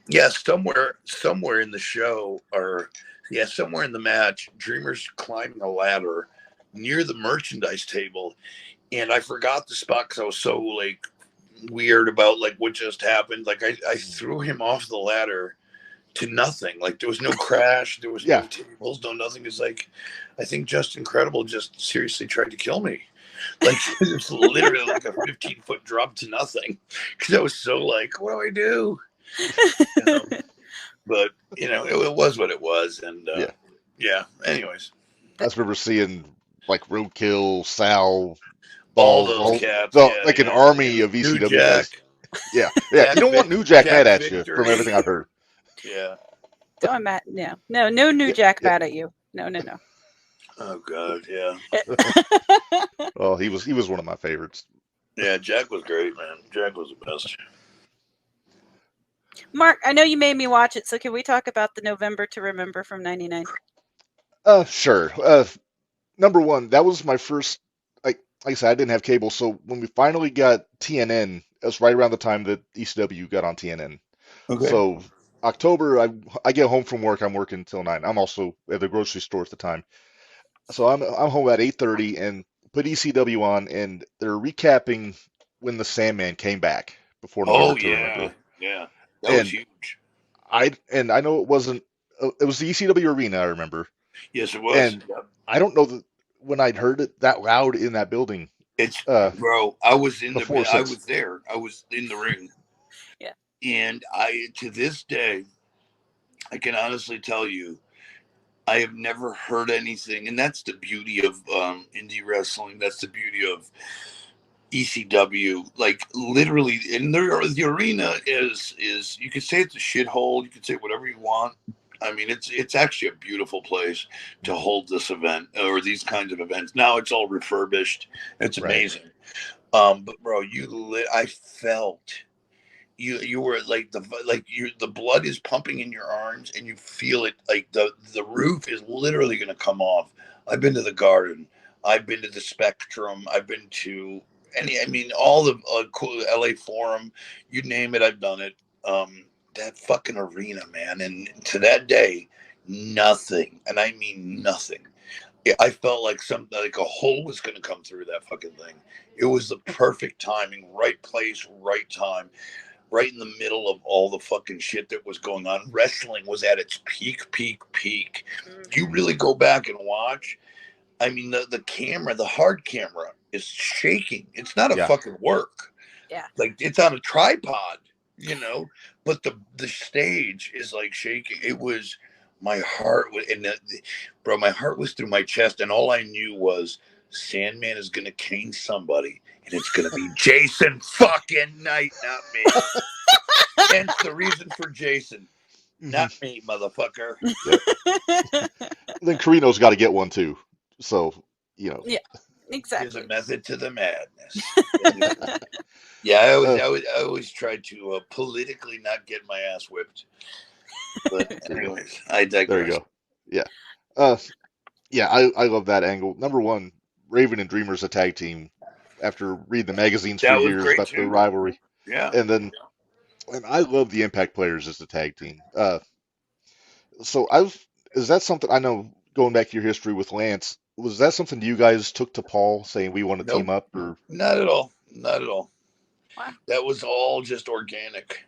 Yeah, somewhere in the show, or yeah, somewhere in the match, Dreamer's climbing a ladder near the merchandise table, and I forgot the spot because I was so like weird about like what just happened. Like I threw him off the ladder to nothing. Like there was no crash, there was no Yeah. tables, no nothing. It's like I think Just Incredible just seriously tried to kill me. Like it was literally like a 15-foot drop to nothing. Because I was so like, what do I do? But it was what it was, and Yeah. yeah. Anyways, I just remember seeing like Roadkill, Sal, all Balls, those all cats, like an yeah. army of New ECW guys. Jack, Yeah. Yeah. You don't want New Jack Jack mad at you from Victory. everything I've heard. Yeah. Don't Matt. No new Yeah. Jack Yeah. mad at you. No. Oh God, yeah. Well, he was one of my favorites. Yeah, Jack was great, man. Jack was the best. Mark, I know you made me watch it, so can we talk about the November to Remember from '99? Sure. Number one, that was my first. Like I said, I didn't have cable, so when we finally got TNN, it was right around the time that ECW got on TNN. Okay. So October, I get home from work. I'm working till 9. I'm also at the grocery store at the time, so I'm home at 8:30 and put ECW on, and they're recapping when the Sandman came back before November Oh to yeah, Remember. yeah. That was And huge. I know it wasn't. It was the ECW arena, I remember. Yes, it was. And Yep. I don't know that when I'd heard it that loud in that building It's uh, bro. I was in before I since. was there. I was in the ring. Yeah. And I, to this day, I can honestly tell you, I have never heard anything, and that's the beauty of indie wrestling. That's the beauty of ECW. Like literally, and the arena is you could say it's a shithole. You could say whatever you want. I mean, it's actually a beautiful place to hold this event or these kinds of events. Now it's all refurbished. It's Right. amazing. But bro, I felt you were like the blood is pumping in your arms and you feel it like the roof is literally going to come off. I've been to the Garden, I've been to the Spectrum, I've been to I mean all the cool LA Forum, you name it, I've done it. That fucking arena, man, and to that day, nothing, and I mean nothing. I felt like something like a hole was going to come through that fucking thing. It was the perfect timing, right place, right time, right in the middle of all the fucking shit that was going on. Wrestling was at its peak, peak, peak. You really go back and watch. I mean, the camera, the hard camera is shaking. It's not a Yeah. fucking work. Yeah. Like it's on a tripod, but the stage is like shaking. It was my heart bro, my heart was through my chest, and all I knew was Sandman is gonna cane somebody, and it's gonna be Jason fucking Knight, not me. Hence the reason for Jason, not me, motherfucker. Yep. Then Carino's got to get one too. So Yeah, There's exactly. a method to the madness. Yeah, I always tried to politically not get my ass whipped. But anyways, I digress. There you go. Yeah. Yeah, I love that angle. Number one, Raven and Dreamer's a tag team after reading the magazines for That was years great about the too. rivalry. Yeah. And I love the Impact players as a tag team. So is that something I know going back to your history with Lance, was that something you guys took to Paul saying we want to team Nope. up or Not at all. Not at all. Wow. That was all just organic.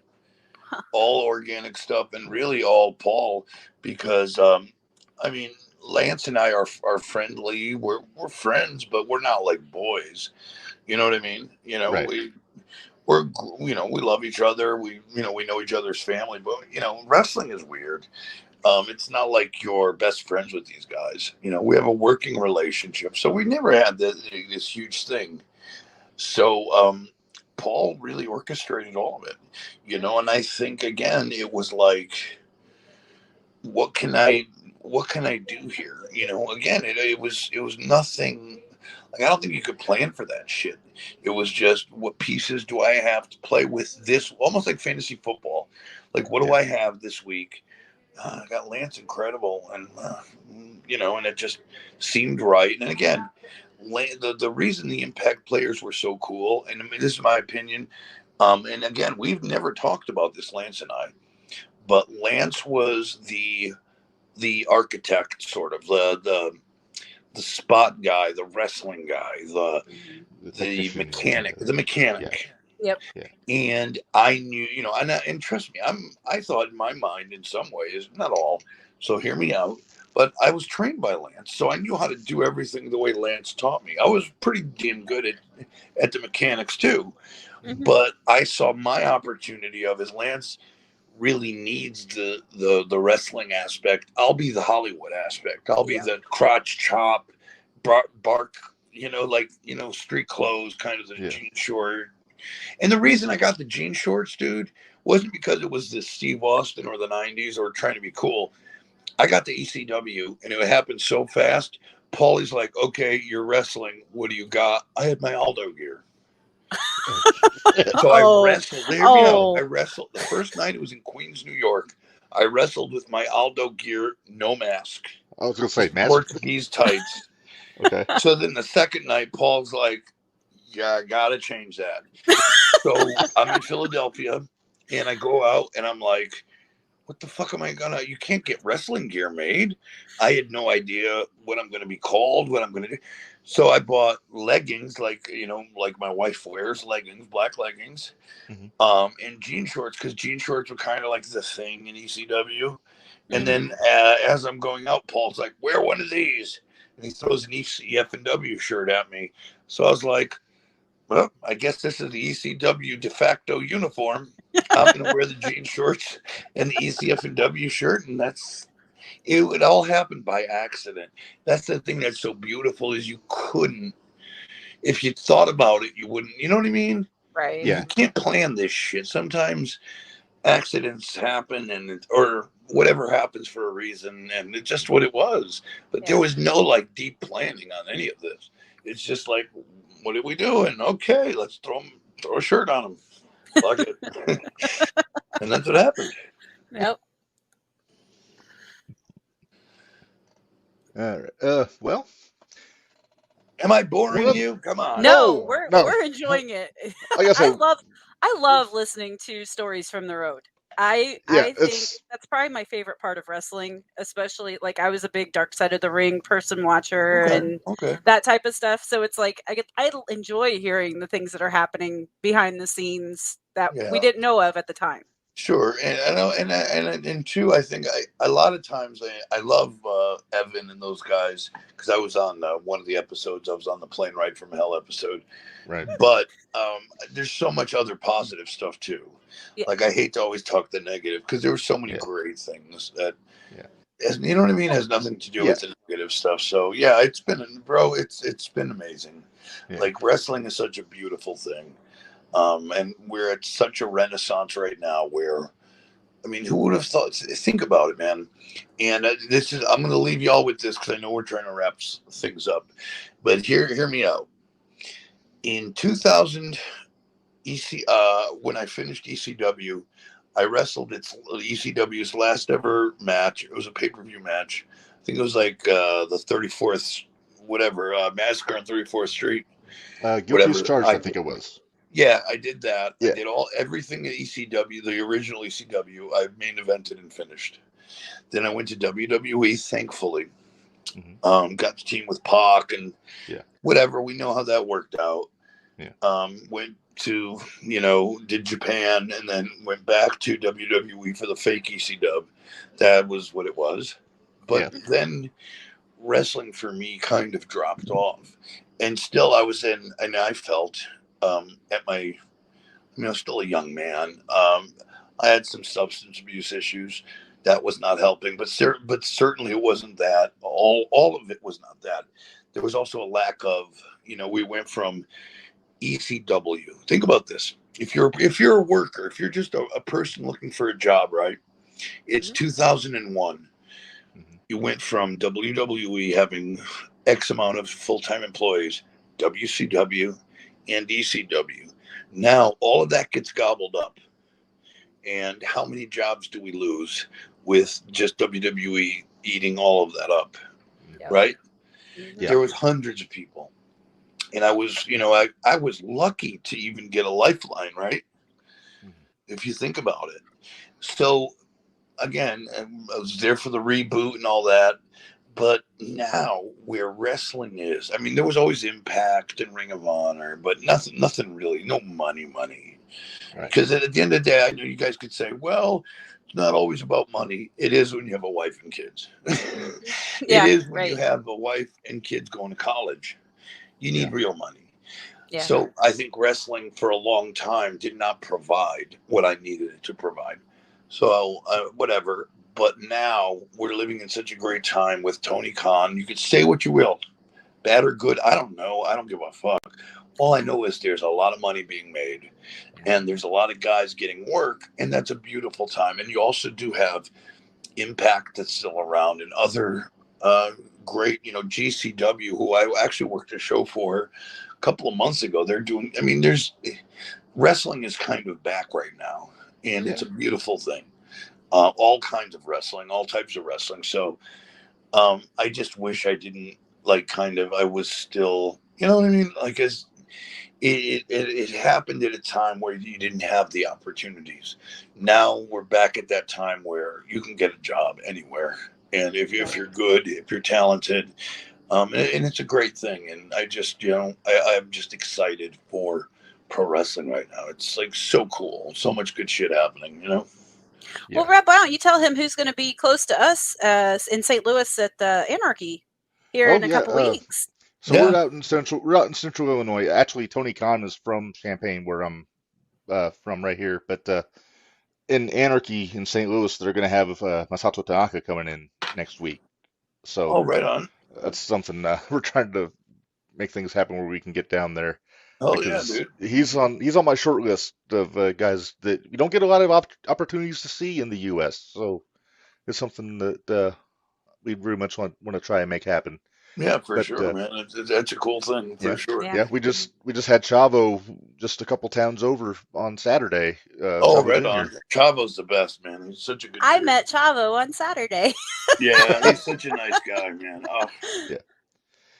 Huh. All organic stuff, and really all Paul, because I mean, Lance and I are friendly. We're friends, but we're not like boys. You know what I mean? right? We're we love each other. We know each other's family, but wrestling is weird. It's not like you're best friends with these guys. We have a working relationship, so we never had this huge thing. So Paul really orchestrated all of it, and I think again it was like, what can I what can I do here? Again, it was nothing. Like, I don't think you could plan for that shit. It was just, what pieces do I have to play with this, almost like fantasy football. Like, what do Yeah. I have this week? I got Lance Incredible, and it just seemed right. And again, the reason the Impact players were so cool, and I mean, this is my opinion, and again, we've never talked about this, Lance and I, but Lance was the architect, sort of the spot guy, the wrestling guy, the The the technician. mechanic, the Yeah. mechanic. Yep. Yeah. And I knew, and trust me, I thought in my mind, in some ways, not all. So hear me out. But I was trained by Lance, so I knew how to do everything the way Lance taught me. I was pretty damn good at the mechanics too. Hmm. But I saw my opportunity of, as Lance really needs the wrestling aspect. I'll be the Hollywood aspect. I'll be Yeah. the crotch chop, bark, street clothes, kind of the Yeah. jean short. And the reason I got the jean shorts, dude, wasn't because it was the Steve Austin or the '90s or trying to be cool. I got the ECW, and it happened so fast. Paulie's like, "Okay, you're wrestling. What do you got?" I had my Aldo gear. So I Oh. wrestled. Hear me out. I Oh. wrestled. The first night, it was in Queens, New York. I wrestled with my Aldo gear, no mask, I was gonna say mask. Portuguese tights. Okay. So then the second night, Paul's like, "Yeah, I gotta change that." So I'm in Philadelphia, and I go out, and I'm like, what the fuck am I gonna? You can't get wrestling gear made. I had no idea what I'm gonna be called, what I'm gonna do. So I bought leggings, like my wife wears leggings, black leggings, Hmm. and jean shorts, because jean shorts were kind of like the thing in ECW. And Hmm. then as I'm going out, Paul's like, "Wear one of these," and he throws an ECF&W shirt at me. So I was like, well, I guess this is the ECW de facto uniform. I'm going to wear the jean shorts and the ECF&W shirt, and it. Would all happen by accident. That's the thing that's so beautiful, is you couldn't, if you thought about it, you wouldn't. You know what I mean? Right. You Yeah. can't plan this shit. Sometimes accidents happen, or whatever happens for a reason, and it's just what it was. But there Yeah. was no like deep planning on any of this. It's just like, what are we doing? Okay, let's throw a shirt on them. Fuck it. And that's what happened. Yep. All right. Well, Am I one boring of you? Come on. No, no, we're no. enjoying it. Like I I said, love I love listening to stories from the road. yeah, I think it's that's probably my favorite part of wrestling, especially like I was a big Dark Side of the Ring person watcher Okay. and Okay. that type of stuff. So it's like I enjoy hearing the things that are happening behind the scenes that we Yeah. didn't know of at the time. Sure, and I know, and two, I think a lot of times I love Evan and those guys, because I was on one of the episodes. I was on the plane ride from hell episode, right. but there's so much other positive stuff too. Yeah. Like, I hate to always talk the negative, because there were so many Yeah. great things that, Yeah. you know what I mean, has nothing to do Yeah. with the negative stuff. So yeah, it's been amazing. Yeah. Like, wrestling is such a beautiful thing, and we're at such a renaissance right now where, I mean, who would have thought? Think about it, man. And I'm going to leave y'all with this, because I know we're trying to wrap things up. But hear me out. In 2000, when I finished ECW, I wrestled ECW's last ever match. It was a pay-per-view match. I think it was like the 34th, whatever, Massacre on 34th Street, Guilty as whatever. charged, I think it was. Yeah, I did that. I Yeah. did everything at ECW, the original ECW. I main evented and finished. Then I went to WWE, thankfully. Got to team with Pac and Yeah. whatever. We know how that worked out. Yeah. Went to, did Japan, and then went back to WWE for the fake ECW. That was what it was. But then wrestling for me kind of dropped off. And still I was in, and I felt at my, I was still a young man. I had some substance abuse issues. that was not helping. But certainly it wasn't that. All of it was not that. There was also a lack of, we went from ECW. Think about this. If you're a worker, if you're just a person looking for a job, right? It's Mhm. 2001. Mhm. You went from WWE having X amount of full-time employees, WCW and ECW. Now all of that gets gobbled up. And how many jobs do we lose with just WWE eating all of that up, Yep. right? Mhm. Yeah. There was hundreds of people. And I was, I was lucky to even get a lifeline, right? Mhm. If you think about it. So again, I was there for the reboot and all that. But now where wrestling is, I mean, there was always Impact and Ring of Honor, but nothing really, no money. Right. Because at the end of the day, I know you guys could say, well, it's not always about money. It is when you have a wife and kids. Mhm. It Yeah. is when you Right. have a wife and kids going to college. You Yeah. need real money. Yeah. So I think wrestling for a long time did not provide what I needed it to provide. So whatever. But now we're living in such a great time with Tony Khan. You could say what you will, bad or good. I don't know. I don't give a fuck. All I know is there's a lot of money being made, and there's a lot of guys getting work, and that's a beautiful time. And you also do have Impact that's still around, and other uh, great, GCW, who I actually worked a show for a couple of months ago. They're doing. I mean, there's wrestling is kind of back right now, and Yeah. it's a beautiful thing. All kinds of wrestling, all types of wrestling. So I just wish I didn't like kind of I was still, you know what I mean? Like as it happened at a time where you didn't have the opportunities. Now we're back at that time where you can get a job anywhere. And if Right. you're good, if you're talented, and it's a great thing. And I just, I'm just excited for pro wrestling right now. It's like so cool. So much good shit happening, Well, Yeah. Rob, why don't you tell him who's going to be close to us in St. Louis at the Anarchy here Oh in a yeah. couple weeks? So Yeah. we're out in central Illinois. Actually, Tony Khan is from Champaign, where I'm from right here. But in Anarchy in St. Louis, they're going to have Masato Tanaka coming in next week. So Oh, right on. that's something we're trying to make things happen where we can get down there Oh, yeah, because dude. he's on my short list of guys that you don't get a lot of opportunities to see in the U.S. So it's something that we very much want to try and make happen. Yeah, for But sure, man. That's a cool thing, for yeah, sure. Yeah. yeah, we just had Chavo just a couple towns over on Saturday. Oh, Chavo right Jr. on. Chavo's the best, man. He's such a good I dude. met Chavo on Saturday. Yeah, he's such a nice guy, man. Oh, Yeah,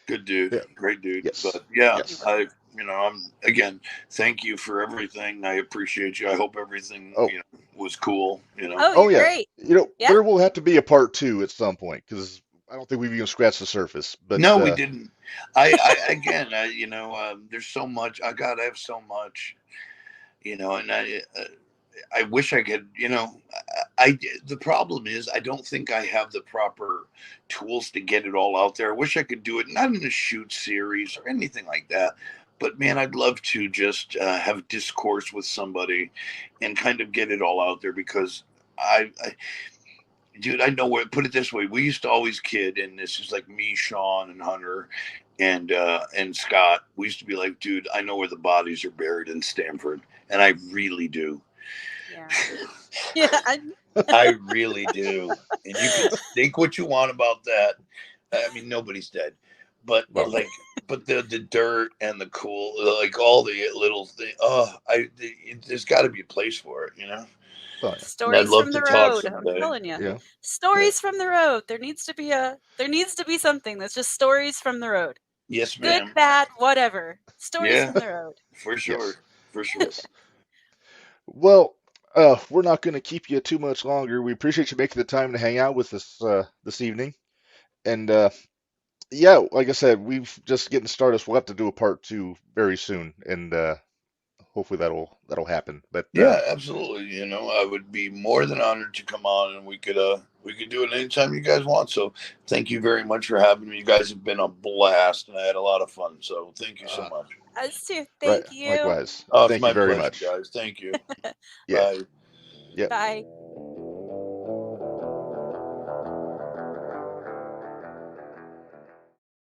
good dude. yeah, Great dude. yes, But yeah, You yes. were. I'm again, thank you for everything. I appreciate you. I hope everything, Oh, was cool, Oh, oh you're yeah. great. Yeah. There will have to be a part two at some point because I don't think we've even scratched the surface. But No, we didn't. I again, there's so much. I have so much, and I wish I could, the problem is I don't think I have the proper tools to get it all out there. I wish I could do it, not in a shoot series or anything like that. But man, I'd love to just have discourse with somebody and kind of get it all out there because dude, I know where. Put it this way: we used to always kid, and this is like me, Sean, and Hunter, and Scott. We used to be like, dude, I know where the bodies are buried in Stanford, and I really do. Yeah. Yeah. I really do. And you can think what you want about that. I mean, nobody's dead, but Yeah. well, but the dirt and the cool, like all the little thing. Oh, there's got to be a place for it. well, And I'd Stories love from to the talk road. I'm someday. telling you. yeah, Yeah. Stories from the road. There needs to be something that's just stories from the road. Yes, Good, ma'am. bad, whatever. Stories Yeah, from the road. for sure, yes, for sure. yes. Well, we're not going to keep you too much longer. We appreciate you making the time to hang out with us this evening. And yeah, like I said, we've just getting started. So we'll have to do a part two very soon, and hopefully that'll happen. But Yeah, absolutely. I would be more than honored to come on, and we could do it anytime you guys want. So thank you very much for having me. You guys have been a blast, and I had a lot of fun. So thank you so uh, much. Us too. right, Thank you. likewise. Oh, it's Thank you my very pleasure, much. guys. Thank you. Yeah, Bye. yeah. Bye.